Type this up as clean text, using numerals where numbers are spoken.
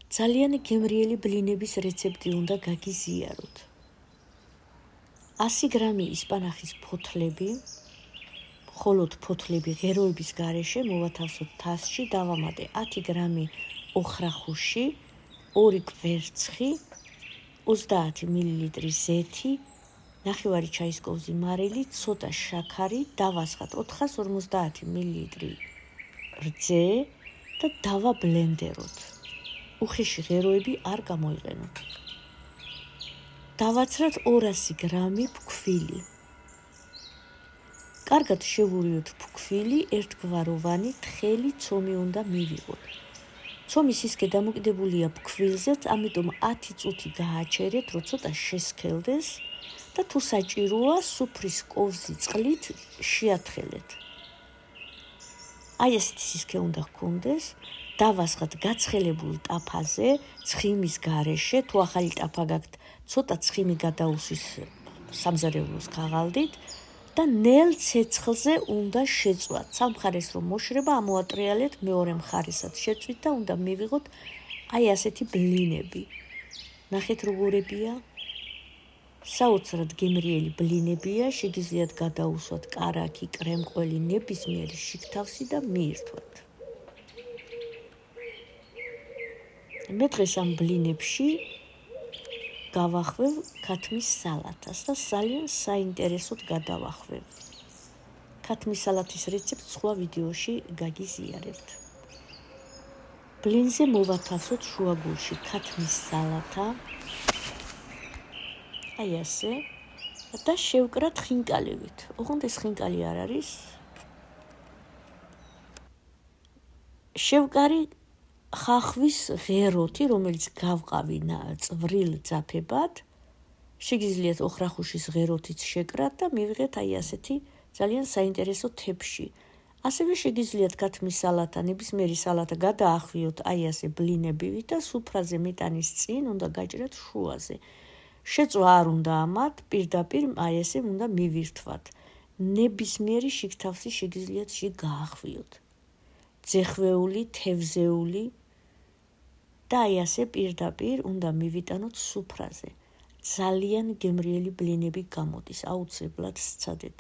ძალიან გემრიელი ბლინების რეცეპტი უნდა გაგიზიაროთ. 100 გრამი ისპანახის ფოთლები, მხოლოდ ფოთლები ღეროების გარეშე მოვათავსოთ თასში, დავამატე 10 გრამი ოხრახუში, 2 კვერცხი, 30 მილილიტრი ზეთი, ნახევარი ჩაის კოვზი მარილი, ცოტა შაქარი, დავასხათ 450 მილილიტრი რძე და დავაბლენდეროთ. უხეში ღეროები არ გამოიყენოთ. დავაცრათ 200 გრამი ფქვილი. კარგად შევურიოთ ფქვილი, ერთგვაროვანი თხელი ცომი უნდა მივიღოთ. ცომი სისქე დამოკიდებულია ფქვილზეც, ამიტომ 10 წუთი გააჩერეთ, რომ ცოტა შესქელდეს და თუ საჭიროა, სუფრის კოვზი წყლით შეათხელეთ. აი ასეთი სისქე უნდა გქონდეს. დავასხათ გაცხელებულ ტაფაზე, ცხიმის გარეშე, თუ ახალი ტაფა გაქვთ, ცოტა ცხიმი გადაუსვის სამზარეულოს ქაღალდით და ნელ ცეცხლზე უნდა შეწვათ. სამხარეს რომ მოშრება, ამოატრიალეთ, მეორე მხარესაც შეწვით და უნდა მივიღოთ აი ასეთი ბლინები. ნახეთ როგორებია? საოცრად გემრიელი ბლინებია, შეგიძლიათ გადაუსვათ კარაქი, კრემყველი, ნებისმიერი შიგთავსი და მიირთვათ. მე დღეს ამ ბლინებში გავახვევ ქათმის სალათას და ძალიან საინტერესოდ გადავახვევ. ქათმის სალათის რეცეპტს სხვა ვიდეოში გაგიზიარებთ. ბლინზე მოვათავსოთ შუაგულში ქათმის სალათა, აი ასე, და შევკრათ ხინკალივით. ოღონდ ეს ხინკალი არ არის. შევკარი ხახვის ღეროთი, რომელიც გავყავი წვრილ ძაფებად. შეგიძლიათ ოხრახუშის ღეროთიც შეკრათ და მივიღეთ აი ასეთი ძალიან საინტერესო თეფში. ასევე შეგიძლიათ ქათმის სალათა, ნებისმიერი სალათა გადაახვიოთ აი ასე ბლინებივით და სუფრაზე მეტანის წინ უნდა გაჭრათ შუაზე. შეწვა არ უნდა ამათ, პირდაპირ აი ესე უნდა მივირთვათ. ნებისმიერი შიგთავსი შეგიძლიათ შიგ გაახვიოთ. ძეხვეული, თევზეული და აი ასე პირდაპირ უნდა მივიტანოთ სუფრაზე. ძალიან გემრიელი ბლინები გამოდის, აუცილებლად სცადეთ.